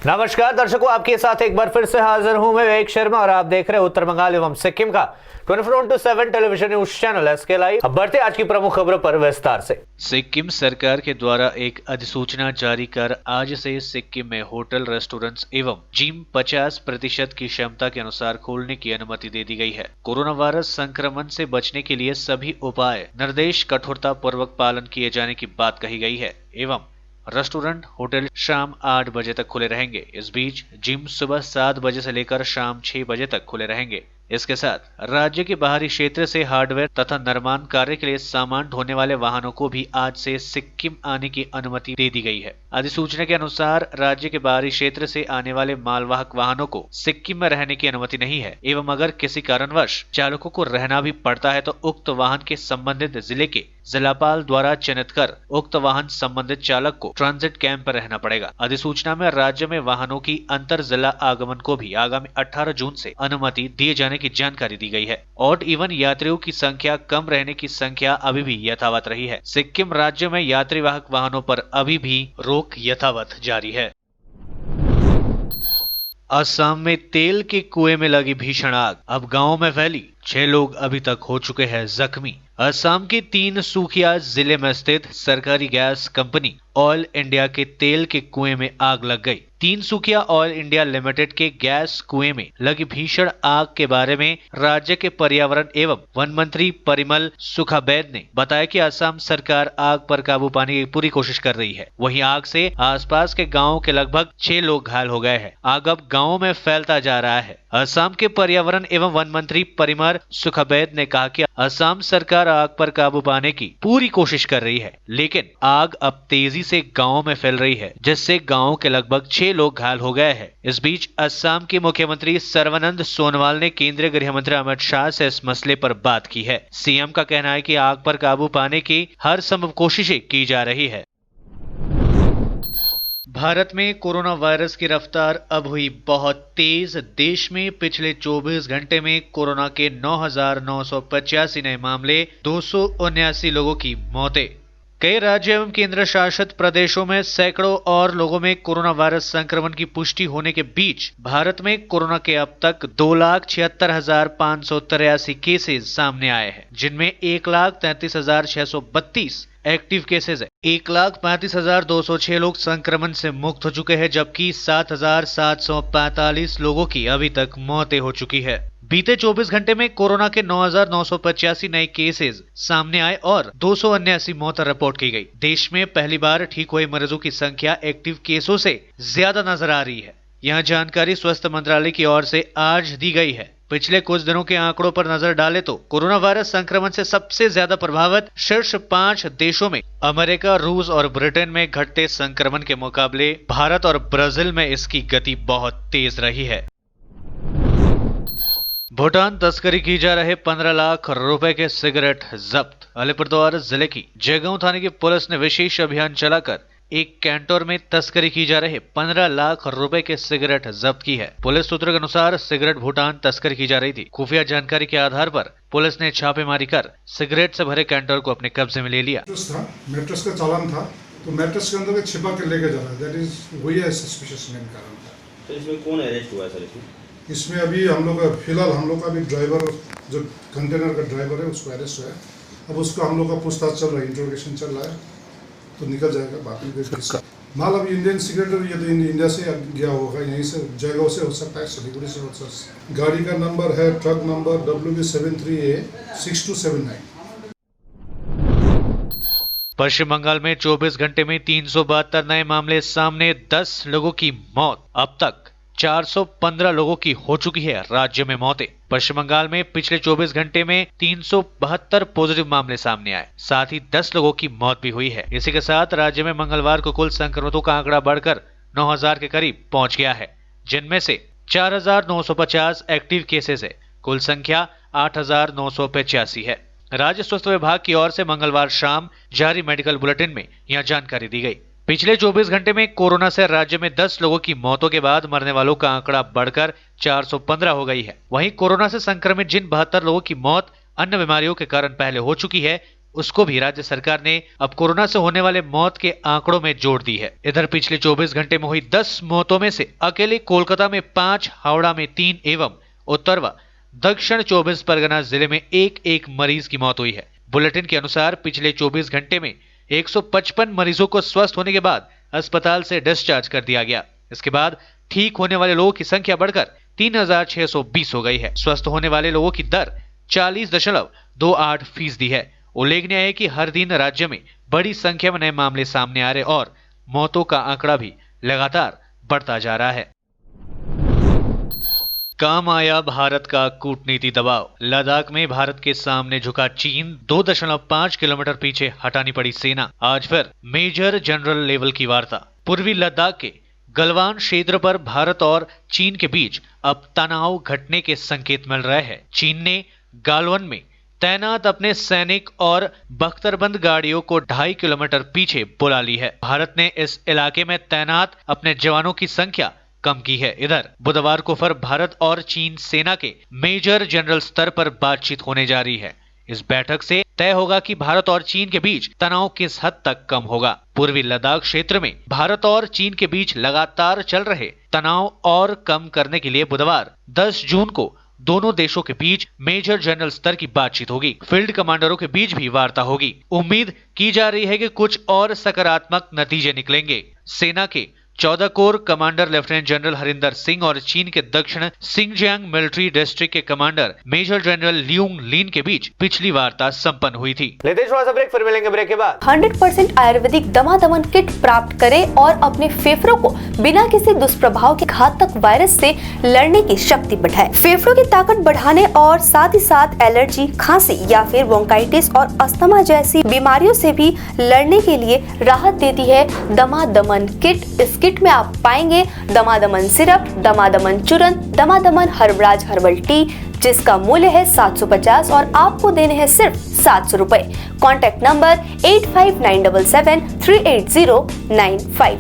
नमस्कार दर्शकों, आपके साथ एक बार फिर से हाजिर हूं मैं विवेक शर्मा और आप देख रहे हैं उत्तर बंगाल एवं सिक्किम का 24/7 television news channel S K live. अब बढ़ते आज की प्रमुख खबरों पर विस्तार से। सिक्किम सरकार के द्वारा एक अधिसूचना जारी कर आज से सिक्किम में होटल, रेस्टोरेंट्स एवं जिम 50% की क्षमता के अनुसार खोलने की अनुमति दे दी गई है। कोरोना वायरस संक्रमण से बचने के लिए सभी उपाय निर्देश कठोरता पूर्वक पालन किए जाने की बात कही गई है एवं रेस्टोरेंट, होटल शाम 8 बजे तक खुले रहेंगे। इस बीच जिम सुबह 7 बजे से लेकर शाम 6 बजे तक खुले रहेंगे। इसके साथ राज्य के बाहरी क्षेत्र से हार्डवेयर तथा निर्माण कार्य के लिए सामान ढोने वाले वाहनों को भी आज से सिक्किम आने की अनुमति दे दी गई है। अधिसूचना के अनुसार राज्य के बाहरी क्षेत्र से आने वाले मालवाहक वाहनों को सिक्किम में रहने की अनुमति नहीं है एवं अगर किसी कारणवश चालकों को रहना भी पड़ता है तो उक्त वाहन के संबंधित जिले के जिलापाल द्वारा चयनित कर उक्त वाहन संबंधित चालक को ट्रांजिट कैंप पर रहना पड़ेगा। अधिसूचना में राज्य में वाहनों की अंतर जिला आगमन को भी आगामी 18 जून से अनुमति दिए जाने की जानकारी दी गई है। ऑड इवन यात्रियों की संख्या कम रहने की संख्या अभी भी यथावत रही है। सिक्किम राज्य में यात्री वाहक वाहनों पर अभी भी रोक यथावत जारी है। असम में तेल के कुएं में लगी भीषण आग अब गांव में फैली, 6 लोग अभी तक हो चुके हैं जख्मी। असम के तिनसुकिया जिले में स्थित सरकारी गैस कंपनी ऑयल इंडिया के तेल के कुएं में आग लग गई। तिनसुकिया ऑयल इंडिया लिमिटेड के गैस कुएं में लगी भीषण आग के बारे में राज्य के पर्यावरण एवं वन मंत्री परिमल सुखाबैद ने बताया कि असम सरकार आग पर काबू पाने की पूरी कोशिश कर रही है। वहीं आग से आसपास के गांवों के लगभग 6 लोग घायल हो गए हैं। आग अब गांवों में फैलता जा रहा है। असम के पर्यावरण एवं वन मंत्री परिमल सुखाबैद ने कहा कि असम सरकार आग पर काबू पाने की पूरी कोशिश कर रही है, लेकिन आग अब तेजी से गांवों में फैल रही है, जिससे गांवों के लगभग 6 लोग घायल हो गए हैं। इस बीच असम के मुख्यमंत्री सर्बानंद सोनोवाल ने केंद्रीय गृह मंत्री अमित शाह से इस मसले पर बात की है। सीएम का कहना है कि आग पर काबू पाने की हर संभव कोशिशें की जा रही है। भारत में कोरोना वायरस की रफ्तार अब हुई बहुत तेज। देश में पिछले 24 घंटे में कोरोना के 9,985 नए मामले, 279 लोगों की मौतें। कई राज्य एवं केंद्र शासित प्रदेशों में सैकड़ों और लोगों में कोरोना वायरस संक्रमण की पुष्टि होने के बीच भारत में कोरोना के अब तक 2,76,583 केसेस सामने आए हैं, जिनमें 1,33,632 एक्टिव केसेस है। 1,35,206 लोग संक्रमण से मुक्त हो चुके हैं, जबकि 7,745 लोगों की अभी तक मौतें हो चुकी है। बीते 24 घंटे में कोरोना के 9,985 नए केसेस सामने आए और 279 मौतें रिपोर्ट की गई। देश में पहली बार ठीक हुए मरीजों की संख्या एक्टिव केसों से ज्यादा नजर आ रही है। यह जानकारी स्वास्थ्य मंत्रालय की ओर से आज दी गई है। पिछले कुछ दिनों के आंकड़ों पर नजर डालें तो कोरोना वायरस संक्रमण से सबसे ज्यादा प्रभावित शीर्ष 5 देशों में अमेरिका, रूस और ब्रिटेन में घटते संक्रमण के मुकाबले भारत और ब्राजील में इसकी गति बहुत तेज रही है। भूटान तस्करी की जा रहे 15 लाख रुपए के सिगरेट जब्त। अलीपुरद्वार जिले की जयगांव थाने की पुलिस ने विशेष अभियान चलाकर एक कैंटोर में तस्करी की जा रहे 15 लाख रुपए के सिगरेट जब्त की है। पुलिस सूत्रों के अनुसार सिगरेट भूटान तस्करी की जा रही थी। खुफिया जानकारी के आधार पर पुलिस ने छापेमारी कर सिगरेट से भरे कैंटोर को अपने कब्जे में ले लिया। मैट्रेस का चालान था, तो मैट्रेस के अंदर छिपा के लेके जा रहा है। दैट इज वही है सस्पिशियस मेन कारण था। तो इसमें कौन अरेस्ट हुआ है सर? इसमें अभी हम लोग फिलहाल हम लोग का भी ड्राइवर, जो कंटेनर का ड्राइवर है, उसको अरेस्ट हुआ है। अब उसका हम लोग का पूछताछ चल रहा है, इंट्रोगेशन चल रहा है, तो निकल जाएगा बाकी माल। अब इंडियन सिगरेट ये तो इंडिया से गया होगा, यहीं से जयगांव से हो सकता है, सिलीगुड़ी से हो सकता है। गाड़ी का नंबर है ट्रक नंबर WB73A6279। पश्चिम बंगाल में 24 घंटे में 372 नए मामले सामने, 10 लोगों की मौत। अब तक 415 लोगों की हो चुकी है राज्य में मौतें। पश्चिम बंगाल में पिछले 24 घंटे में 372 पॉजिटिव मामले सामने आए, साथ ही 10 लोगों की मौत भी हुई है। इसी के साथ राज्य में मंगलवार को कुल संक्रमितों का आंकड़ा बढ़कर 9,000 के करीब पहुंच गया है, जिनमें से 4,950 एक्टिव केसेस है। कुल संख्या 8,985 है। राज्य स्वास्थ्य विभाग की ओर से मंगलवार शाम जारी मेडिकल बुलेटिन में यह जानकारी दी गई। पिछले 24 घंटे में कोरोना से राज्य में 10 लोगों की मौतों के बाद मरने वालों का आंकड़ा बढ़कर 415 हो गई है। वहीं कोरोना से संक्रमित जिन 72 लोगों की मौत अन्य बीमारियों के कारण पहले हो चुकी है, उसको भी राज्य सरकार ने अब कोरोना से होने वाले मौत के आंकड़ों में जोड़ दी है। इधर पिछले 24 घंटे में हुई 10 मौतों में से अकेले कोलकाता में 5, हावड़ा में 3 एवं उत्तर व दक्षिण 24 परगना जिले में एक मरीज की मौत हुई है। बुलेटिन के अनुसार पिछले 24 घंटे में 155 मरीजों को स्वस्थ होने के बाद अस्पताल से डिस्चार्ज कर दिया गया। इसके बाद ठीक होने वाले लोगों की संख्या बढ़कर 3620 हो गई है। स्वस्थ होने वाले लोगों की दर 40.28% है। उल्लेखनीय है कि हर दिन राज्य में बड़ी संख्या में नए मामले सामने आ रहे और मौतों का आंकड़ा भी लगातार बढ़ता जा रहा है। काम आया भारत का कूटनीति दबाव। लद्दाख में भारत के सामने झुका चीन, 2.5 किलोमीटर पीछे हटानी पड़ी सेना। आज फिर मेजर जनरल लेवल की वार्ता। पूर्वी लद्दाख के गलवान क्षेत्र पर भारत और चीन के बीच अब तनाव घटने के संकेत मिल रहे हैं। चीन ने गालवन में तैनात अपने सैनिक और बख्तरबंद गाड़ियों को 2.5 किलोमीटर पीछे बुला ली है। भारत ने इस इलाके में तैनात अपने जवानों की संख्या कम की है। इधर बुधवार को फिर भारत और चीन सेना के मेजर जनरल स्तर पर बातचीत होने जा रही है। इस बैठक से तय होगा कि भारत और चीन के बीच तनाव किस हद तक कम होगा। पूर्वी लद्दाख क्षेत्र में भारत और चीन के बीच लगातार चल रहे तनाव और कम करने के लिए बुधवार 10 जून को दोनों देशों के बीच मेजर जनरल स्तर की बातचीत होगी। फील्ड कमांडरों के बीच भी वार्ता होगी। उम्मीद की जा रही है कि कुछ और सकारात्मक नतीजे निकलेंगे। सेना के 14 core commander lieutenant general Harinder Singh और चीन के दक्षिण सिंगजियांग मिलिट्री डिस्ट्रिक्ट के कमांडर मेजर जनरल लियोंग लिन के बीच पिछली वार्ता संपन्न हुई थी। लेते हैं थोड़ा सा ब्रेक, फिर मिलेंगे ब्रेक के बाद। 100% आयुर्वेदिक दमादमन किट प्राप्त करें और अपने फेफड़ों को बिना किसी दुष्प्रभाव के घातक वायरस से लड़ने की शक्ति बढ़ाएं। फेफड़ों की ताकत बढ़ाने और साथ ही साथ एलर्जी, खांसी या फिर ब्रोंकाइटिस और अस्थमा जैसी बीमारियों से भी लड़ने के लिए राहत देती है दमादमन किट। इस किट में आप पाएंगे दमादमन सिरप, दमादमन चूर्ण, दमादमन हर्बराज हर्बल टी, जिसका मूल्य है 750 और आपको देने हैं सिर्फ 700 रुपए। Contact number 8597738095।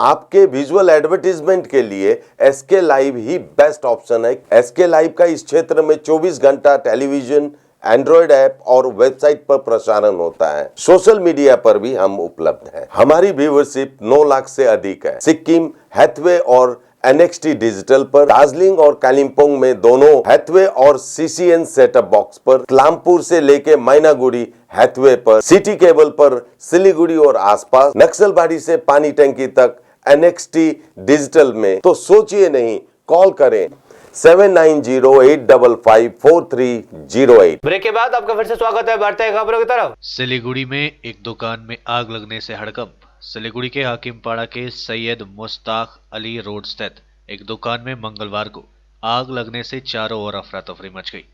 आपके विजुअल एडवर्टीजमेंट के लिए एसके लाइव ही बेस्ट ऑप्शन है। एसके लाइव का इस क्षेत्र में 24 घंटा टेलीविजन, एंड्रॉइड ऐप और वेबसाइट पर प्रसारण होता है। सोशल मीडिया पर भी हम उपलब्ध हैं। हमारी व्यूवरशिप 9 लाख से अधिक है। सिक्किम, हैथवे और NXT डिजिटल पर, दार्जिलिंग और कालिम्पोंग में दोनों हैथवे और CCN सेटअप बॉक्स पर, तलामपुर से लेके मैनागुड़ी हैथवे पर, सिटी केबल पर सिलीगुड़ी और आसपास, नक्सलबाड़ी से पानी टंकी तक NXT डिजिटल में। तो सोचिए नहीं, कॉल करें 7908554308। ब्रेक के बाद आपका फिर से स्वागत है। बढ़ते हैं खबरों की तरफ। सिलीगुड़ी में एक दुकान में आग लगने से हड़कंप। सिलीगुड़ी के हाकिमपाड़ा के सैयद मुश्ताक अली रोड स्थित एक दुकान में मंगलवार को आग लगने से चारों ओर अफरा तफरी मच गई।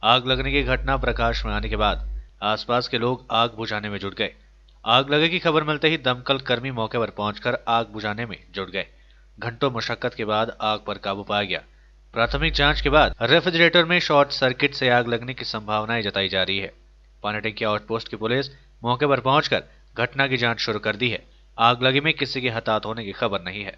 आग लगने की घटना प्रकाश में आने के बाद आसपास के लोग आग बुझाने में जुट गए। आग लगने की खबर मिलते ही दमकल कर्मी मौके पर पहुंचकर आग बुझाने में जुट गए। घंटों मशक्कत के बाद आग पर काबू पाया गया। प्राथमिक जांच के बाद रेफ्रिजरेटर में शॉर्ट सर्किट से आग लगने की संभावनाएं जताई जा रही है। पानी टंकी आउटपोस्ट की पुलिस मौके पर पहुंचकर घटना की जांच शुरू कर दी है। आग लगी में किसी के हताहत होने की खबर नहीं है।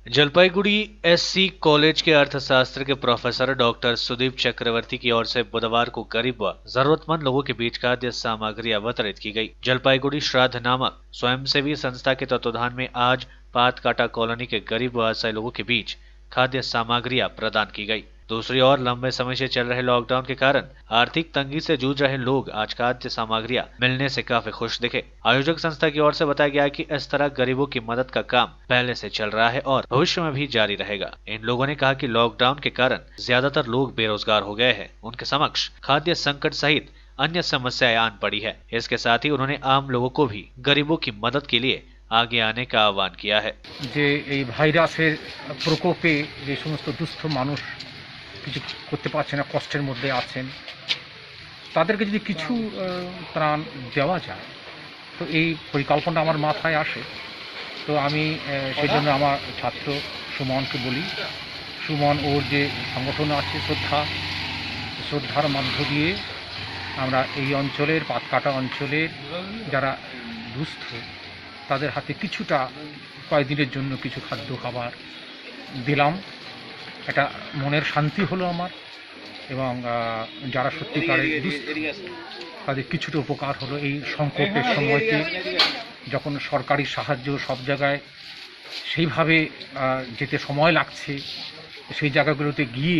जलपाईगुड़ी SC कॉलेज के अर्थशास्त्र के प्रोफेसर डॉक्टर सुदीप चक्रवर्ती की ओर से बुधवार को गरीब व जरूरतमंद लोगों के बीच खाद्य सामग्री वितरित की गई। जलपाईगुड़ी श्राद्ध नामक स्वयंसेवी संस्था के तत्वाधान में आज पातकाटा कॉलोनी के गरीब व असहाय लोगों के बीच खाद्य सामग्रियां प्रदान की गई। दूसरी ओर लंबे समय से चल रहे लॉकडाउन के कारण आर्थिक तंगी से जूझ रहे लोग आज खाद्य सामग्रियां मिलने से काफी खुश दिखे। आयोजक संस्था की ओर से बताया गया कि इस तरह गरीबों की मदद का काम पहले से चल रहा है और भविष्य में भी जारी रहेगा। इन लोगों ने कहा कि लॉकडाउन के कारण ज्यादातर लोग बेरोजगार हो गए हैं। उनके समक्ष खाद्य संकट सहित अन्य समस्याएं आन पड़ी है। इसके साथ ही उन्होंने आम लोगों को भी गरीबों की मदद के लिए आगे आने का आह्वान किया है। যে এই ভাইরাসের প্রকোপে যে সমস্ত দুস্থ মানুষ কিছু করতে পারছে না, কষ্টের মধ্যে আছেন, তাদেরকে যদি কিছু ত্রাণ দেওয়া যায় তো এই পরিকল্পনা আমার মাথায় আসে। তো আমি সেই জন্য আমার ছাত্র সুমনকে বলি, সুমন ওর যে সংগঠন আছে শ্রদ্ধার মধ্য দিয়ে আমরা এই অঞ্চলের পাতকাটা অঞ্চলের যারা দুস্থ তাদের হাতে কিছুটা কয়েকদিনের জন্য কিছু খাদ্য খাবার দিলাম। এটা মনের শান্তি হলো আমার। এবং যারা সত্যিকারের দুস্থ তাদের কিছুটা উপকার হলো এই সংকটের সময়তে, যখন সরকারি সাহায্য সব জায়গায় সেইভাবে যেতে সময় লাগছে, সেই জায়গাগুলোতে গিয়ে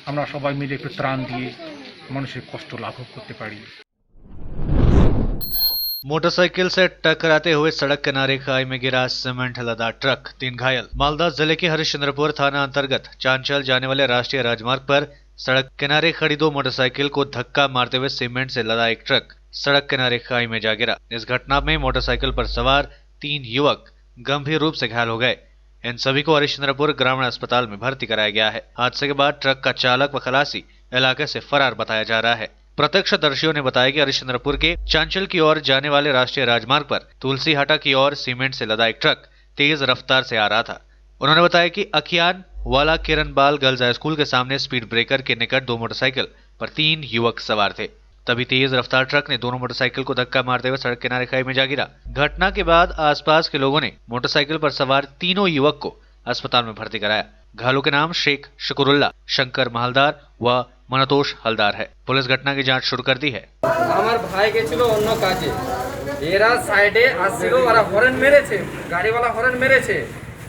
আমরা সবাই মিলে একটু ত্রাণ দিয়ে মানুষের কষ্ট লাঘব করতে পারি। मोटरसाइकिल से टकराते हुए सड़क किनारे खाई में गिरा सीमेंट लदा ट्रक, 3 घायल। मालदा जिले के हरिश्चंद्रपुर थाना अंतर्गत चांचल जाने वाले राष्ट्रीय राजमार्ग पर सड़क किनारे खड़ी 2 मोटरसाइकिल को धक्का मारते हुए सीमेंट से लदा एक ट्रक सड़क किनारे खाई में जा गिरा। इस घटना में मोटरसाइकिल पर सवार 3 युवक गंभीर रूप से घायल हो गए। इन सभी को हरिश्चंद्रपुर ग्रामीण अस्पताल में भर्ती कराया गया है। हादसे के बाद ट्रक का चालक व खलासी इलाके से फरार बताया जा रहा है। प्रत्यक्षदर्शियों ने बताया कि हरिश्चंद्रपुर के चांचल की ओर जाने वाले राष्ट्रीय राजमार्ग पर तुलसीहाटा की ओर सीमेंट से लदा एक ट्रक तेज रफ्तार से आ रहा था। उन्होंने बताया कि अखियान वाला किरण बाल गर्ल्स हाई स्कूल के सामने स्पीड ब्रेकर के निकट 2 मोटरसाइकिल पर 3 युवक सवार थे। तभी तेज रफ्तार ट्रक ने दोनों मोटरसाइकिल को धक्का मारते हुए सड़क किनारे खाई में जा गिरा। घटना के बाद आसपास के लोगों ने मोटरसाइकिल पर सवार तीनों युवक को अस्पताल में भर्ती कराया। घायलों के नाम शेख शकरुल्ला, शंकर महलदार व मनतोष हलदार है। पुलिस घटना की जांच शुरू कर दी है। আমার ভাই গেছিল অন্য কাজে, এরা সাইডে আসছিল, ওরা হরেন মেরেছে, গাড়িওয়ালা হরেন মেরেছে,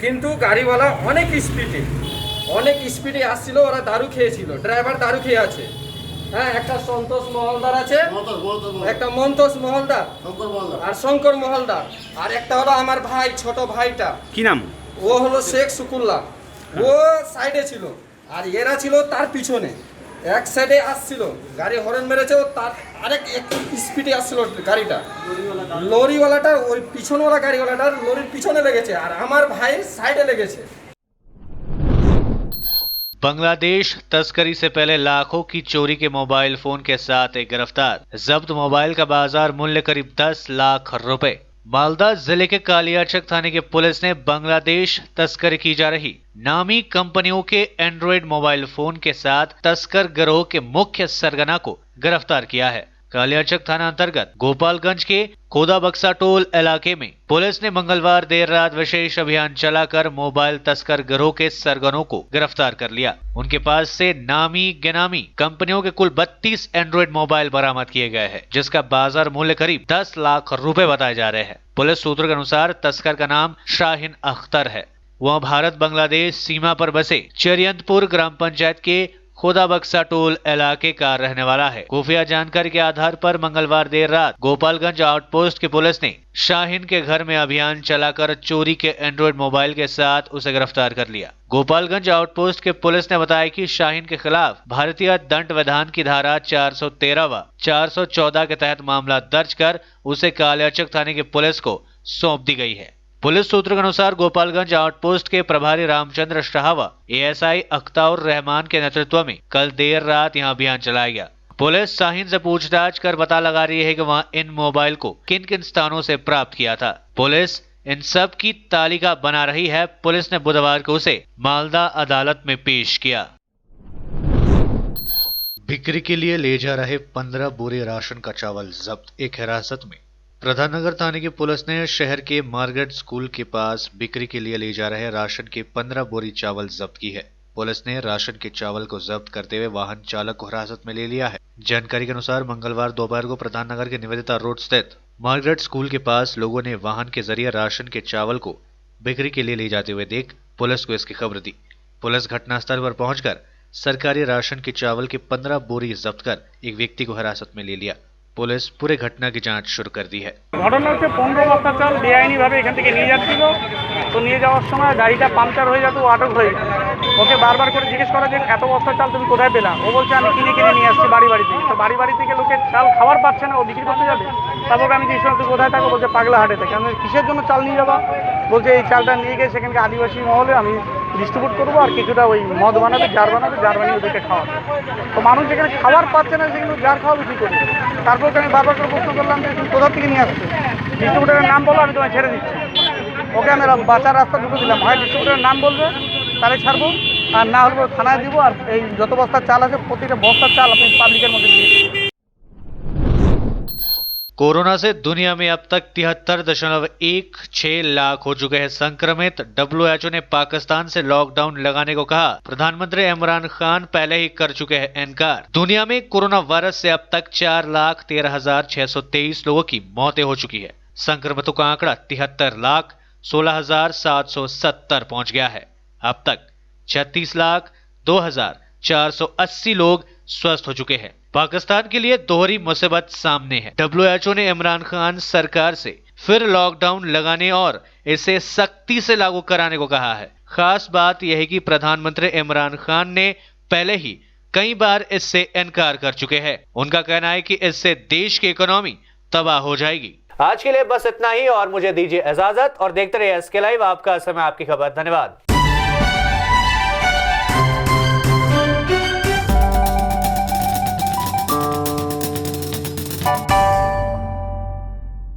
কিন্তু গাড়িওয়ালা অনেক স্পিডে আসছিল, ওরা দারু খেয়েছিল, ড্রাইভার দারু খেয়ে আছে। হ্যাঁ, একটা সন্তোষ মহলদার আছে, একটা মন্তোষ মহলদার আর শঙ্কর মহলদার, আর একটা হলো আমার ভাই, ছোট ভাইটা কি নাম? ও হলো শেখ শুকুল্লা, ও সাইডে ছিল আর এরা ছিল তার পিছনে। এক সাইডে আসছিল, গাড়ি হরেন মেরেছে, ও তার আরেক একটু স্পিডে আসছিল গাড়িটা, লরিওয়ালাটা ওই পিছনওয়ালা গাড়িওয়ালাটার লরির পিছনে লেগেছে আর আমার ভাইয়ের সাইডে লেগেছে। बांग्लादेश तस्करी से पहले लाखों की चोरी के मोबाइल फोन के साथ एक गिरफ्तार। जब्त मोबाइल का बाजार मूल्य करीब 10 लाख रुपए। मालदा जिले के कालियाचक थाने की पुलिस ने बांग्लादेश तस्करी की जा रही नामी कंपनियों के एंड्रॉयड मोबाइल फोन के साथ तस्कर गिरोह के मुख्य सरगना को गिरफ्तार किया है। कालियाचक थाना अंतर्गत गोपालगंज के खोदा बक्सा टोल इलाके में पुलिस ने मंगलवार देर रात विशेष अभियान चलाकर मोबाइल तस्कर गिरोह के सरगनों को गिरफ्तार कर लिया। उनके पास से नामी गिनामी कंपनियों के कुल 32 एंड्रॉयड मोबाइल बरामद किए गए हैं, जिसका बाजार मूल्य करीब 10 लाख रुपए बताए जा रहे हैं। पुलिस सूत्रों के अनुसार तस्कर का नाम शाहिन अख्तर है। वह भारत बांग्लादेश सीमा पर बसे चरियंतपुर ग्राम पंचायत के खोदा बक्सा टोल इलाके का रहने वाला है। खुफिया जानकारी के आधार पर मंगलवार देर रात गोपालगंज आउटपोस्ट की पुलिस ने शाहिन के घर में अभियान चलाकर चोरी के एंड्रॉयड मोबाइल के साथ उसे गिरफ्तार कर लिया। गोपालगंज आउटपोस्ट के पुलिस ने बताया कि शाहिन के खिलाफ भारतीय दंड विधान की धारा 413 व 414 के तहत मामला दर्ज कर उसे कालियाचक थाने की पुलिस को सौंप दी गई है। पुलिस सूत्रों के अनुसार गोपालगंज आउटपोस्ट के प्रभारी रामचंद्र शाह व एएसआई अख्ताउर रहमान के नेतृत्व में कल देर रात यहां अभियान चलाया गया। पुलिस शाहिन से पूछताछ कर पता लगा रही है कि वहां इन मोबाइल को किन किन स्थानों से प्राप्त किया था। पुलिस इन सब की तालिका बना रही है। पुलिस ने बुधवार को उसे मालदा अदालत में पेश किया। बिक्री के लिए ले जा रहे 15 बोरे राशन का चावल जब्त, एक हिरासत में। प्रधाननगर थाने की पुलिस ने शहर के मार्गरेट स्कूल के पास बिक्री के लिए ले जा रहे राशन के 15 बोरी चावल जब्त की है। पुलिस ने राशन के चावल को जब्त करते हुए वाहन चालक को हिरासत में ले लिया है। जानकारी के अनुसार मंगलवार दोपहर को प्रधाननगर के निवेदिता रोड स्थित मार्गरेट स्कूल के पास लोगों ने वाहन के जरिए राशन के चावल को बिक्री के लिए ले जाते हुए देख पुलिस को इसकी खबर दी। पुलिस घटनास्थल पर पहुंचकर सरकारी राशन के चावल के 15 बोरी जब्त कर एक व्यक्ति को हिरासत में ले लिया। पुलिस पूरे घटना की जांच शुरू कर दी है। ঘটনা হচ্ছে 15 বস্তা চাল বেআইনিভাবে এখান থেকে নিয়ে যাচ্ছিল। তো নিয়ে যাওয়ার সময় গাড়িটা পাংচার হয়ে যেত, ও আটক হয়ে যায়। ওকে বারবার করে জিজ্ঞেস করা যে এত বস্তা চাল তুমি কোথায় পেলা? ও বলছে আমি কিনে নিয়ে আসছি বাড়ি থেকে। তো বাড়ি থেকে লোকে চাল খাবার পাচ্ছে না, ও বিক্রি করতে যাবে। তারপর আমি জিজ্ঞেস করলাম তুই কোথায় থাকো? বলছে পাগলাহাটে থেকে। আমি কিসের জন্য চাল নিয়ে যাবা? বলছে এই চালটা নিয়ে গিয়ে সেখানকে আদিবাসী মহলে আমি ডিস্ট্রিবিউট করবো, আর কিছুটা ওই মদ বানাবে, জার বানিয়ে ওদেরকে খাওয়াবে। তো মানুষ যেখানে খাবার পাচ্ছে না সেখানে জার খাওয়াবে কী করে? তারপর আমি বারবার করে প্রশ্ন করলাম যে তুমি কোথা থেকে নিয়ে আসছো? ডিস্ট্রিবিউটারের নাম বলো, আমি তোমায় ছেড়ে দিচ্ছি। ওকে আমি বাঁচার রাস্তা ঢুকে দিলাম, হয় ডিস্ট্রিবিউটারের নাম বলবে তাহলে ছাড়বো, আর না হলে থানায় দিব। আর এই যত বস্তার চাল আছে প্রতিটা বস্তার চাল আপনি পাবলিকের মধ্যে দিয়ে দিন। कोरोना से दुनिया में अब तक 73.16 लाख हो चुके हैं संक्रमित। WHO ने पाकिस्तान से लॉकडाउन लगाने को कहा। प्रधानमंत्री इमरान खान पहले ही कर चुके हैं इनकार। दुनिया में कोरोना वायरस से अब तक 4,13,623 लोगों की मौतें हो चुकी है। संक्रमितों का आंकड़ा 73,16,770 पहुंच गया है। अब तक 36,02,480 लोग स्वस्थ हो चुके हैं। पाकिस्तान के लिए दोहरी मुसीबत सामने है। WHO ने इमरान खान सरकार से फिर लॉकडाउन लगाने और इसे सख्ती से लागू कराने को कहा है। खास बात यह है कि प्रधानमंत्री इमरान खान ने पहले ही कई बार इससे इनकार कर चुके हैं। उनका कहना है कि इससे देश की इकोनॉमी तबाह हो जाएगी। आज के लिए बस इतना ही और मुझे दीजिए इजाजत और देखते रहिए SK लाइव, आपका समय आपकी खबर। धन्यवाद।